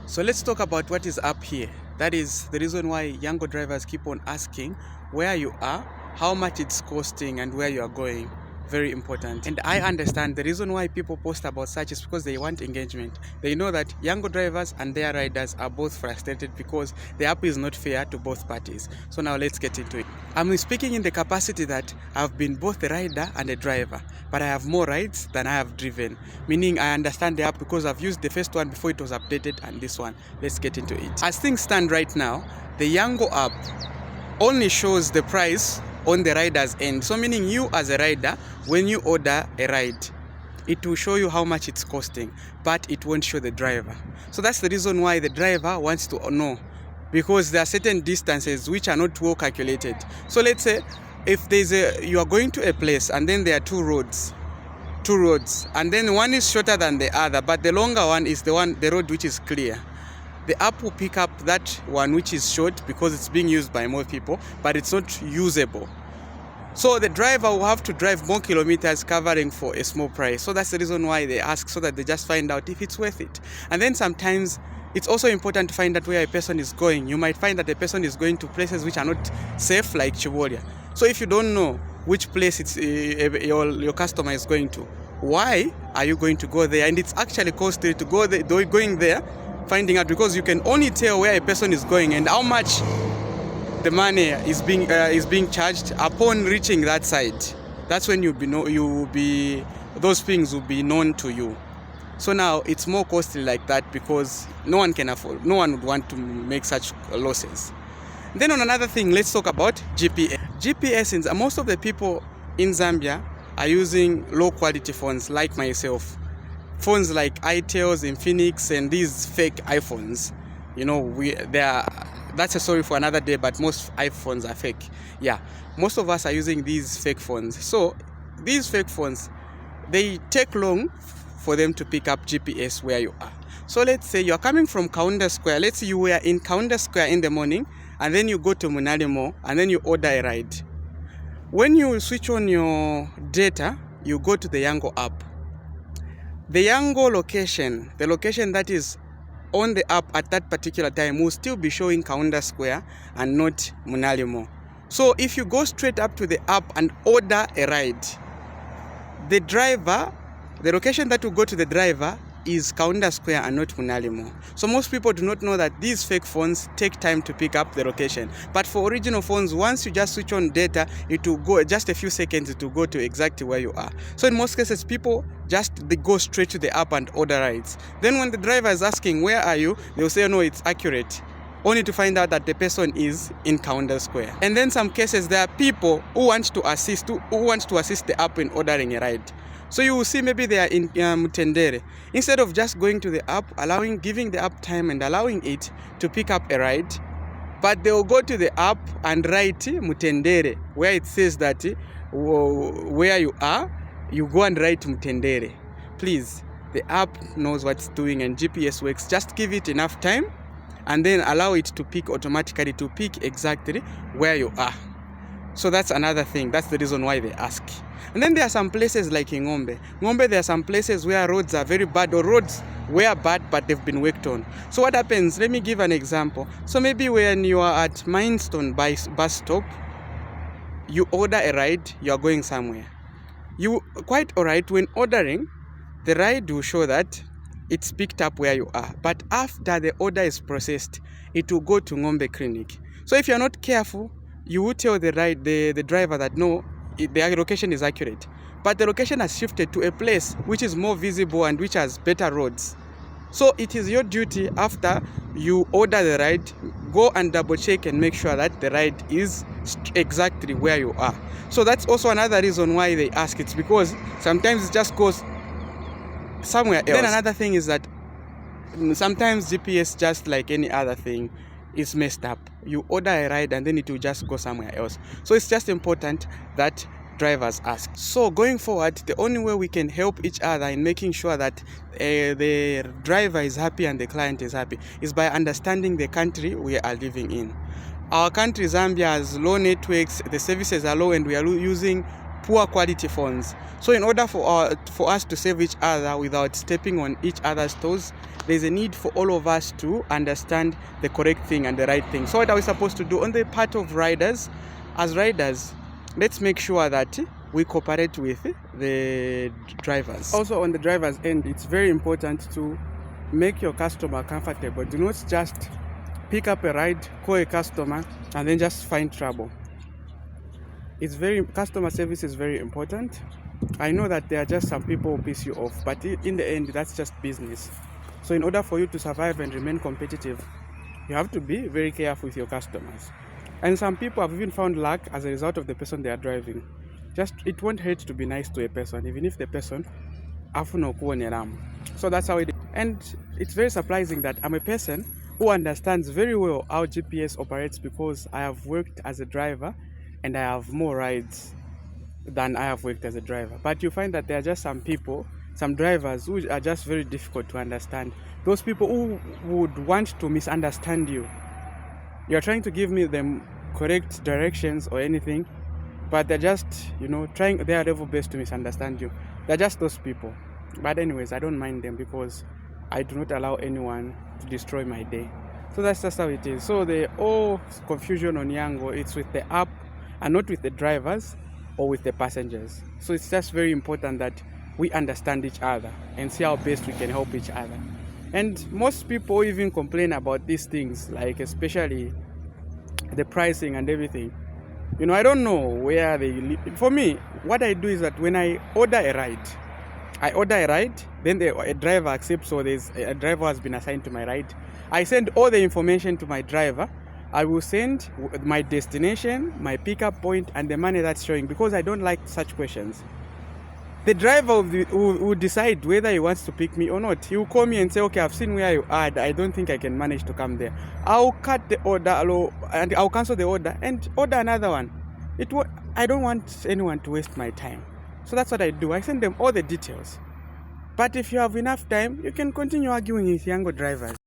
So let's talk about what is up here. That is the reason why Yango drivers keep on asking where you are, how much it's costing, and where you are going. Very important. And I understand the reason why people post about such is because they want engagement. They know that Yango drivers and their riders are both frustrated because the app is not fair to both parties. So now let's get into it. I'm speaking in the capacity that I've been both a rider and a driver, but I have more rides than I have driven, meaning I understand the app because I've used the first one before it was updated and this one. Let's get into it. As things stand right now, the Yango app only shows the price on the rider's end. So meaning you as a rider, when you order a ride, it will show you how much it's costing, but it won't show the driver. So that's the reason why the driver wants to know, because there are certain distances which are not well calculated. So let's say if you are going to a place and then there are two roads, and then one is shorter than the other, but the longer one is the road which is clear. The app will pick up that one which is short because it's being used by more people, but it's not usable. So the driver will have to drive more kilometers covering for a small price. So that's the reason why they ask, so that they just find out if it's worth it. And then sometimes it's also important to find out where a person is going. You might find that a person is going to places which are not safe, like Chiboria. So if you don't know which place your customer is going to, why are you going to go there? And it's actually costly to go there, going there, finding out, because you can only tell where a person is going and how much the money is being charged upon reaching that site. That's when those things will be known to you. So now it's more costly like that because no one would want to make such losses. Then on another thing, let's talk about GPS. GPS, most of the people in Zambia are using low quality phones like myself. Phones like iTels, Infinix, and these fake iPhones. That's a story for another day, but most iPhones are fake. Yeah, most of us are using these fake phones. So these fake phones, they take long for them to pick up GPS where you are. So let's say you're coming from Kaunda Square. Let's say you were in Kaunda Square in the morning, and then you go to Munali Mall, and then you order a ride. When you switch on your data, you go to the Yango app. The Yango location, the location that is on the app at that particular time, will still be showing Kaunda Square and not Munali Mall. So if you go straight up to the app and order a ride, the location that will go to the driver is Kaunda Square and not Munali Mall. So most people do not know that these fake phones take time to pick up the location. But for original phones, once you just switch on data, it will go just a few seconds to go to exactly where you are. So in most cases, people they go straight to the app and order rides. Then when the driver is asking, where are you? They'll say, no, it's accurate, only to find out that the person is in Kaunda Square. And then some cases, there are people who want to assist the app in ordering a ride. So you will see maybe they are in Mutendere. Instead of just going to the app, giving the app time and allowing it to pick up a ride, but they will go to the app and write Mutendere, where it says that where you are, you go and write Mutendere. Please, the app knows what it's doing and GPS works. Just give it enough time and then allow it to pick automatically, to pick exactly where you are. So that's another thing. That's the reason why they ask. And then there are some places like in Ngombe, there are some places where roads are very bad, or roads were bad but they've been worked on. So what happens? Let me give an example. So maybe when you are at Mindstone bus stop, you order a ride, you are going somewhere. You quite alright, when ordering, the ride will show that it's picked up where you are. But after the order is processed, it will go to Ngombe Clinic. So if you're not careful, you will tell the driver that no, the location is accurate, but the location has shifted to a place which is more visible and which has better roads. So it is your duty, after you order the ride, go and double check and make sure that the ride is exactly where you are. So that's also another reason why they ask. It's because sometimes it just goes somewhere else. Then another thing is that sometimes GPS, just like any other thing, is messed up. You order a ride and then it will just go somewhere else. So it's just important that drivers ask. So going forward, the only way we can help each other in making sure that the driver is happy and the client is happy is by understanding the country we are living in. Our country, Zambia, has low networks, the services are low, and we are using poor quality phones. So in order for us to save each other without stepping on each other's toes, there's a need for all of us to understand the correct thing and the right thing. So what are we supposed to do on the part of riders? As riders, let's make sure that we cooperate with the drivers. Also on the driver's end, it's very important to make your customer comfortable. Do not just pick up a ride, call a customer, and then just find trouble. Customer service is very important. I know that there are just some people who piss you off, but in the end, that's just business. So in order for you to survive and remain competitive, you have to be very careful with your customers. And some people have even found luck as a result of the person they are driving. It won't hurt to be nice to a person, even if the person afuno kuoneram. So that's how it is. And it's very surprising that I'm a person who understands very well how GPS operates, because I have worked as a driver and I have more rides than I have worked as a driver. But you find that there are just some people, some drivers who are just very difficult to understand. Those people who would want to misunderstand you. You're trying to give me them correct directions or anything, but they're just, trying their level best to misunderstand you. They're just those people. But anyways, I don't mind them because I do not allow anyone to destroy my day. So that's just how it is. So the whole confusion on Yango, it's with the app and not with the drivers or with the passengers. So it's just very important that we understand each other and see how best we can help each other. And most people even complain about these things, like especially the pricing and everything. I don't know where they live. For me, what I do is that when I order a ride, then a driver accepts, so there's a driver has been assigned to my ride. I send all the information to my driver. I will send my destination, my pickup point, and the money that's showing, because I don't like such questions. The driver will decide whether he wants to pick me or not. He will call me and say, okay, I've seen where you are. I don't think I can manage to come there. I'll cut the order and I'll cancel the order and order another one. I don't want anyone to waste my time. So that's what I do. I send them all the details. But if you have enough time, you can continue arguing with Yango Drivers.